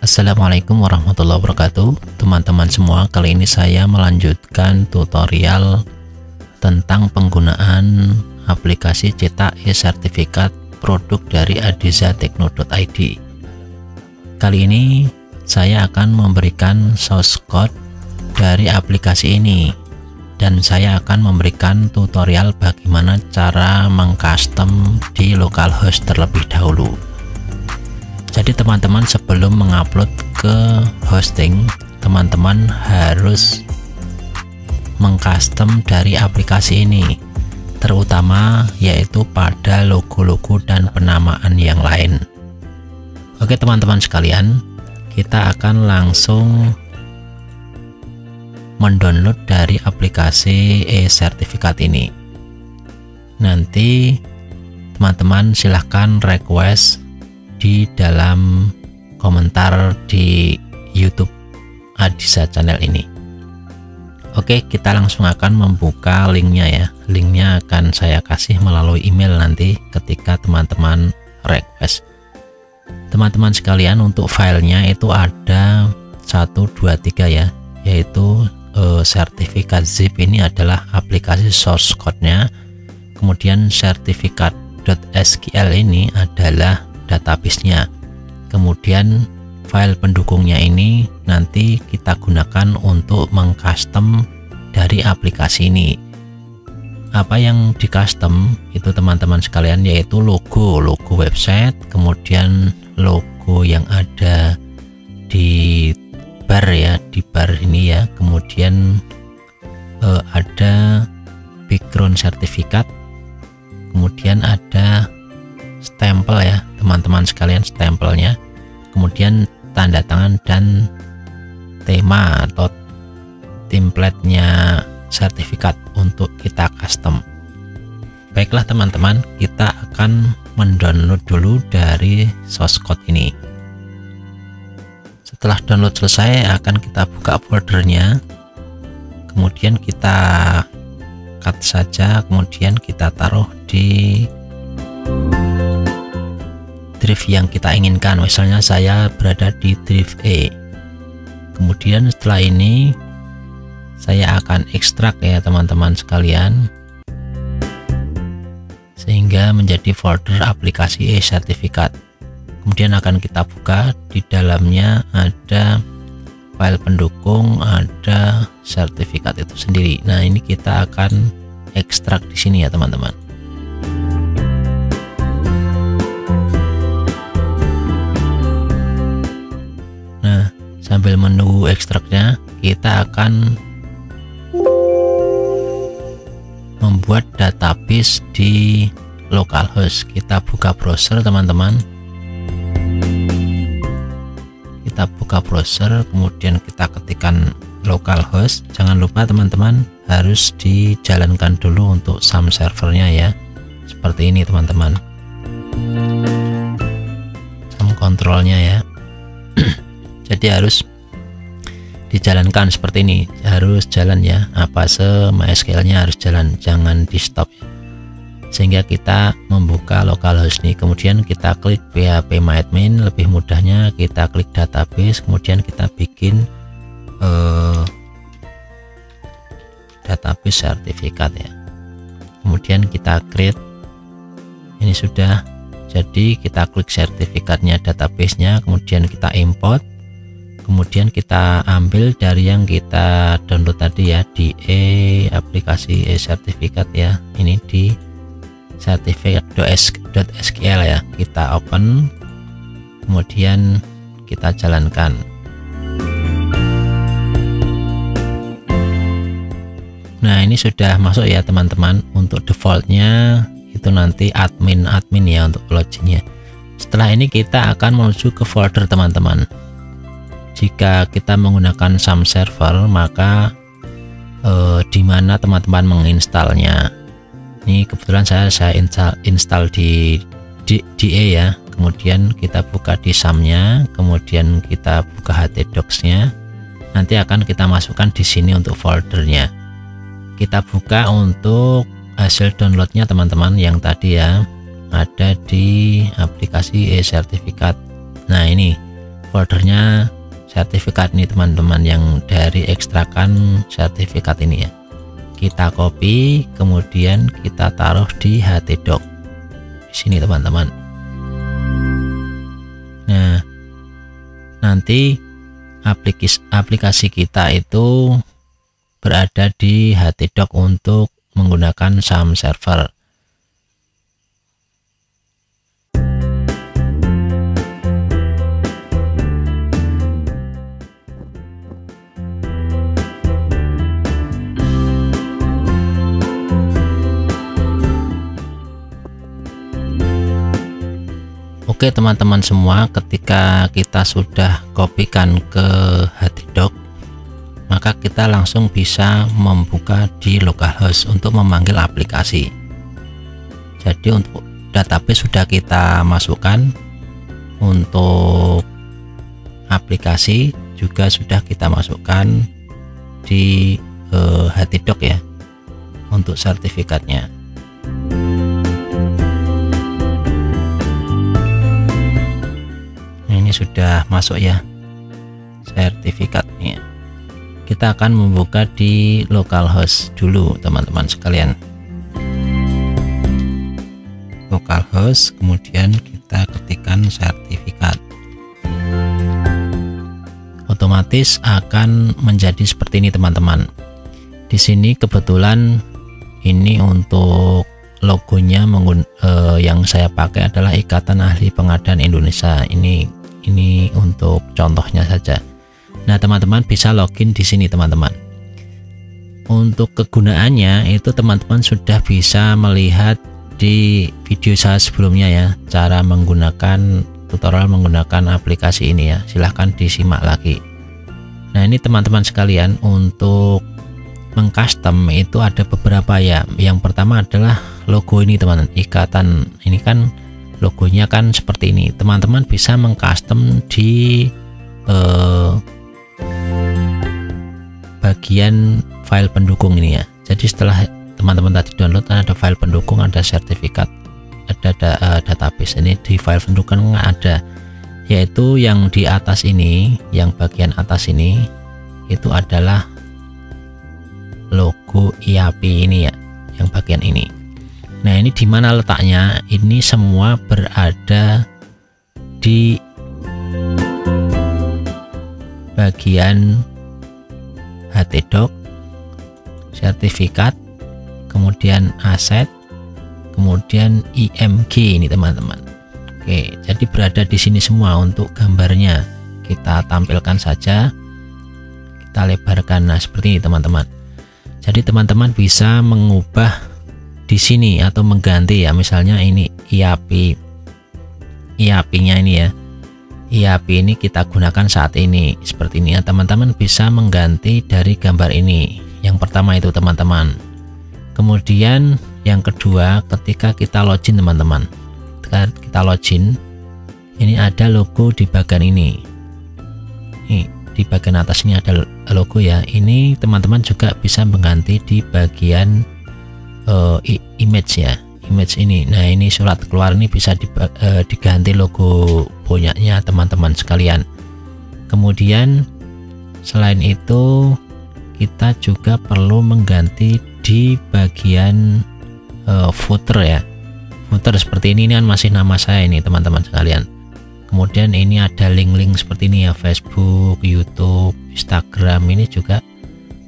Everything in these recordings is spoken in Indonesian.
Assalamualaikum warahmatullahi wabarakatuh. Teman-teman semua, kali ini saya melanjutkan tutorial tentang penggunaan aplikasi cetak e-sertifikat produk dari adizatechno.id. Kali ini saya akan memberikan source code dari aplikasi ini dan saya akan memberikan tutorial bagaimana cara mengcustom di localhost terlebih dahulu. Jadi teman-teman, sebelum mengupload ke hosting, teman-teman harus mengcustom dari aplikasi ini, terutama yaitu pada logo-logo dan penamaan yang lain. Oke teman-teman sekalian, kita akan langsung mendownload dari aplikasi e-sertifikat ini. Nanti teman-teman silahkan request di dalam komentar di YouTube Adiza channel ini. Oke, kita langsung akan membuka linknya ya. Linknya akan saya kasih melalui email nanti ketika teman-teman request. Teman-teman sekalian, untuk filenya itu ada 1, 2, 3 ya, yaitu sertifikat zip ini adalah aplikasi source code-nya, kemudian sertifikat.sql ini adalah database-nya, kemudian file pendukungnya ini nanti kita gunakan untuk mengcustom dari aplikasi ini. Apa yang di custom itu teman-teman sekalian, yaitu logo website, kemudian logo yang ada di bar ya, di bar ini ya, kemudian ada background sertifikat, kemudian ada stempel ya teman-teman sekalian, stempelnya, kemudian tanda tangan dan tema atau template-nya sertifikat untuk kita custom. Baiklah teman-teman, kita akan mendownload dulu dari source code ini. Setelah download selesai, akan kita buka foldernya, kemudian kita cut saja, kemudian kita taruh di drive yang kita inginkan. Misalnya saya berada di drive E. Kemudian setelah ini saya akan ekstrak ya teman-teman sekalian, sehingga menjadi folder aplikasi e-sertifikat. Kemudian akan kita buka, di dalamnya ada file pendukung, ada sertifikat itu sendiri. Nah, ini kita akan ekstrak di sini ya teman-teman. Sambil menunggu ekstraknya, kita akan membuat database di localhost. Kita buka browser teman-teman, kita buka browser, kemudian kita ketikkan localhost. Jangan lupa teman-teman harus dijalankan dulu untuk SAM servernya ya, seperti ini teman-teman, SAM kontrolnya ya. Jadi harus dijalankan seperti ini, harus jalan ya, MySQL nya harus jalan, jangan di stop ya. Sehingga kita membuka localhost ini, kemudian kita klik phpMyAdmin, lebih mudahnya kita klik database, kemudian kita bikin database sertifikat ya, kemudian kita create. Ini sudah jadi, kita klik sertifikatnya, database-nya, kemudian kita import. Kemudian kita ambil dari yang kita download tadi ya, di aplikasi e-sertifikat ya, ini di sertifikat.sql ya, kita open, kemudian kita jalankan. Nah, ini sudah masuk ya teman-teman. Untuk defaultnya itu nanti admin ya untuk loginnya. Setelah ini kita akan menuju ke folder teman-teman. Jika kita menggunakan SAM server, maka di mana teman-teman menginstalnya. Ini kebetulan saya install di DE ya. Kemudian kita buka di SAM-nya, kemudian kita buka htdocs-nya. Nanti akan kita masukkan di sini untuk foldernya. Kita buka untuk hasil downloadnya teman-teman yang tadi ya, ada di aplikasi e-sertifikat. Nah, ini foldernya sertifikat ini teman-teman, yang dari ekstrakan sertifikat ini ya. Kita copy, kemudian kita taruh di htdoc di sini teman-teman. Nah, nanti aplikasi kita itu berada di htdoc untuk menggunakan SAM server. Oke teman-teman semua, ketika kita sudah kopikan ke htdoc, maka kita langsung bisa membuka di localhost untuk memanggil aplikasi. Jadi untuk database sudah kita masukkan, untuk aplikasi juga sudah kita masukkan di htdoc ya, untuk sertifikatnya. Sudah masuk ya sertifikatnya. Kita akan membuka di localhost dulu teman-teman sekalian. Localhost, kemudian kita ketikkan sertifikat. Otomatis akan menjadi seperti ini teman-teman. Di sini kebetulan ini untuk logonya yang saya pakai adalah Ikatan Ahli Pengadaan Indonesia. Ini untuk contohnya saja. Nah teman-teman bisa login di sini teman-teman. Untuk kegunaannya itu teman-teman sudah bisa melihat di video saya sebelumnya ya, cara menggunakan tutorial menggunakan aplikasi ini ya, silahkan disimak lagi. Nah ini teman-teman sekalian, untuk mengcustom itu ada beberapa ya. Yang pertama adalah logo ini teman-teman, ikatan ini kan logonya kan seperti ini. Teman-teman bisa mengcustom di bagian file pendukung ini ya. Jadi setelah teman-teman tadi download, ada file pendukung, ada sertifikat, ada database. Ini di file pendukung ada, yaitu yang di atas ini, yang bagian atas ini itu adalah logo IAP ini ya, yang bagian ini. Nah ini di mana letaknya? Ini semua berada di bagian htdoc, sertifikat, kemudian aset, kemudian IMG ini teman-teman. Oke, jadi berada di sini semua. Untuk gambarnya kita tampilkan saja, kita lebarkan. Nah seperti ini teman-teman. Jadi teman-teman bisa mengubah di sini atau mengganti ya, misalnya ini IAP-nya ini ya, IAP ini kita gunakan saat ini seperti ini ya. Teman-teman bisa mengganti dari gambar ini, yang pertama itu teman-teman. Kemudian yang kedua, ketika kita login teman-teman, kita login, ini ada logo di bagian ini. Di bagian atas ini ada logo ya. Ini teman-teman juga bisa mengganti di bagian image ya, image ini. Nah ini surat keluar ini bisa diganti logo punyanya teman-teman sekalian. Kemudian selain itu kita juga perlu mengganti di bagian footer ya, footer seperti ini kan masih nama saya ini teman-teman sekalian. Kemudian ini ada link-link seperti ini ya, Facebook, YouTube, Instagram, ini juga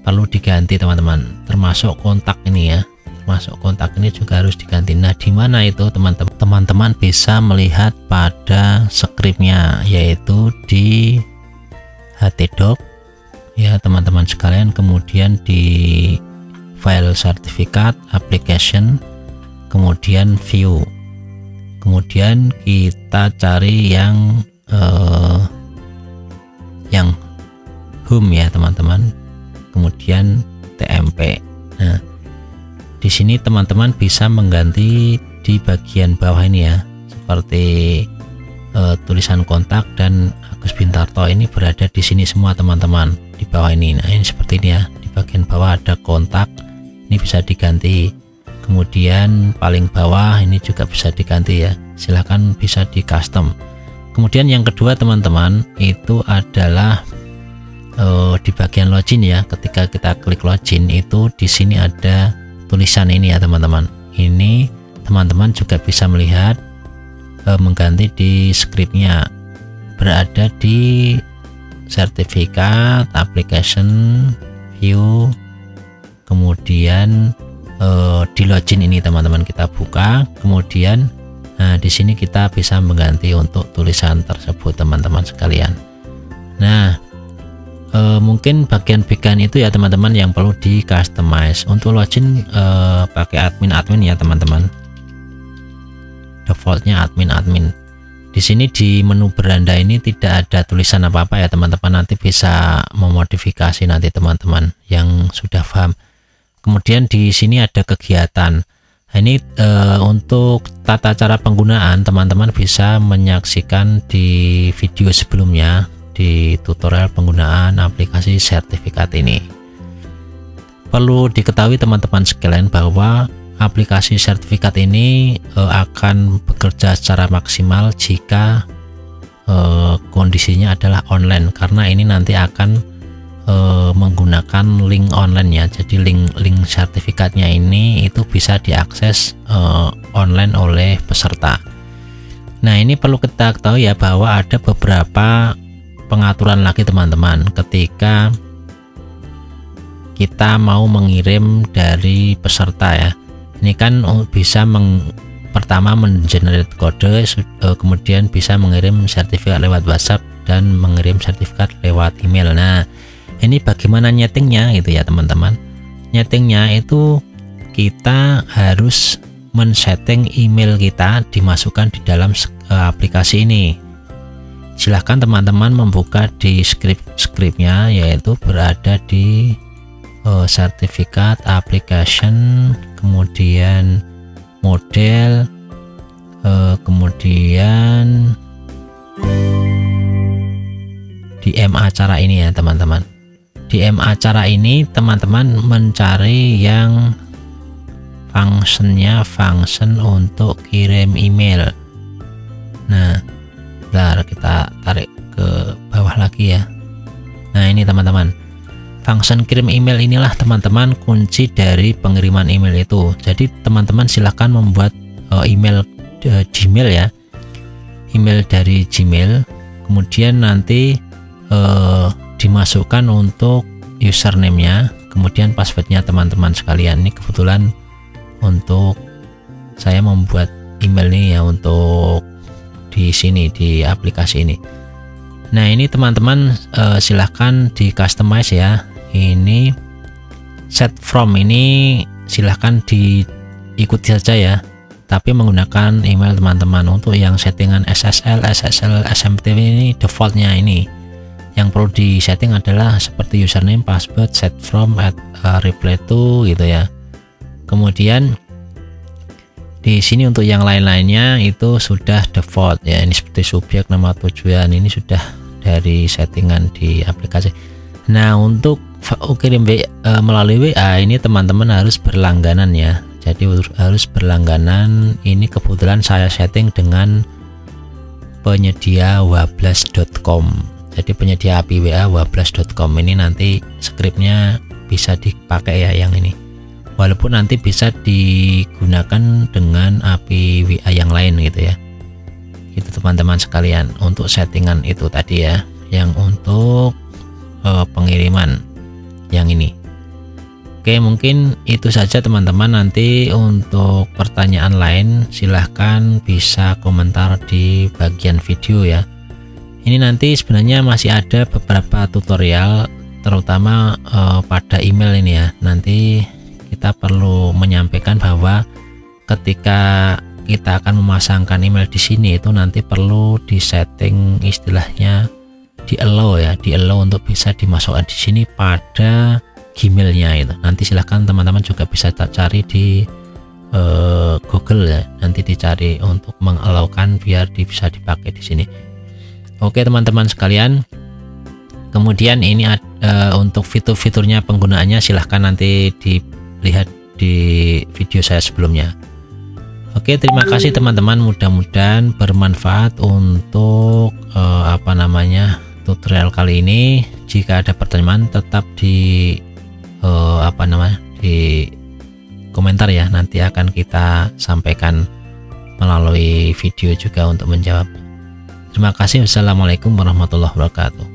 perlu diganti teman-teman, termasuk kontak ini ya, masuk kontak ini juga harus diganti. Nah di mana itu teman-teman bisa melihat pada scriptnya, yaitu di htdoc ya teman-teman sekalian, kemudian di file sertifikat, application, kemudian view, kemudian kita cari yang home ya teman-teman, kemudian TMP. Nah di sini teman-teman bisa mengganti di bagian bawah ini ya, seperti tulisan kontak dan Agus Bintarto ini berada di sini semua teman-teman, di bawah ini. Nah ini seperti ini ya, di bagian bawah ada kontak, ini bisa diganti. Kemudian paling bawah ini juga bisa diganti ya, silahkan bisa di custom. Kemudian yang kedua teman-teman itu adalah di bagian login ya. Ketika kita klik login itu di sini ada tulisan ini ya teman-teman. Ini teman-teman juga bisa melihat mengganti di scriptnya, berada di sertifikat, application, view, kemudian di login ini teman-teman kita buka, kemudian di sini kita bisa mengganti untuk tulisan tersebut teman-teman sekalian. Nah, mungkin bagian-bagian itu ya teman-teman yang perlu di customize. Untuk login pakai admin ya teman-teman, defaultnya admin. Di sini di menu beranda ini tidak ada tulisan apa-apa ya teman-teman, nanti bisa memodifikasi nanti teman-teman yang sudah paham. Kemudian di sini ada kegiatan. Nah, ini untuk tata cara penggunaan teman-teman bisa menyaksikan di video sebelumnya di tutorial penggunaan aplikasi sertifikat ini. Perlu diketahui teman-teman sekalian bahwa aplikasi sertifikat ini akan bekerja secara maksimal jika kondisinya adalah online, karena ini nanti akan menggunakan link online ya. Jadi link sertifikatnya ini itu bisa diakses online oleh peserta. Nah, ini perlu kita ketahui ya bahwa ada beberapa pengaturan lagi teman-teman ketika kita mau mengirim dari peserta ya. Ini kan bisa pertama mengenerate kode, kemudian bisa mengirim sertifikat lewat WhatsApp dan mengirim sertifikat lewat email. Nah, ini bagaimana nyetingnya gitu ya teman-teman. Nyetingnya itu kita harus men-setting email kita dimasukkan di dalam aplikasi ini. Silahkan teman-teman membuka di scriptnya, yaitu berada di sertifikat, application, kemudian model, kemudian di acara ini ya teman-teman. Di acara ini teman-teman mencari yang function untuk kirim email. Nah, bentar kita tarik ke bawah lagi ya. Nah, ini teman-teman, function kirim email inilah teman-teman kunci dari pengiriman email itu. Jadi teman-teman silahkan membuat email Gmail ya, email dari Gmail, kemudian nanti dimasukkan untuk username-nya, kemudian passwordnya teman-teman sekalian. Ini kebetulan untuk saya membuat email ini ya untuk di sini di aplikasi ini. Nah, ini teman-teman silahkan di customize ya. Ini set from ini silahkan diikuti saja ya, tapi menggunakan email teman-teman. Untuk yang settingan SSL, SMTP ini defaultnya ini. Yang perlu di setting adalah seperti username, password, set from, reply to gitu ya. Kemudian di sini untuk yang lain-lainnya itu sudah default ya. Ini seperti subjek, nama tujuan, ini sudah dari settingan di aplikasi. Nah, untuk kirim melalui WA ini teman-teman harus berlangganan ya. Jadi harus berlangganan. Ini kebetulan saya setting dengan penyedia wablas.com. Jadi penyedia API WA wablas.com ini nanti scriptnya bisa dipakai ya yang ini. Walaupun nanti bisa digunakan dengan API WA yang lain gitu ya. Itu teman-teman sekalian untuk settingan itu tadi ya, yang untuk pengiriman yang ini. Oke, mungkin itu saja teman-teman. Nanti untuk pertanyaan lain silahkan bisa komentar di bagian video ya. Ini nanti sebenarnya masih ada beberapa tutorial, terutama pada email ini ya. Nanti kita perlu menyampaikan bahwa ketika kita akan memasangkan email di sini itu nanti perlu disetting istilahnya di allow ya, di allow untuk bisa dimasukkan di sini pada Gmailnya itu. Nanti silahkan teman-teman juga bisa cari di Google ya, nanti dicari untuk mengalaukan biar bisa dipakai di sini. Oke teman-teman sekalian, kemudian ini untuk fitur-fiturnya penggunaannya silahkan nanti dilihat di video saya sebelumnya. Oke, terima kasih teman-teman, mudah-mudahan bermanfaat untuk tutorial kali ini. Jika ada pertanyaan tetap di di komentar ya, nanti akan kita sampaikan melalui video juga untuk menjawab. Terima kasih. Wassalamualaikum warahmatullahi wabarakatuh.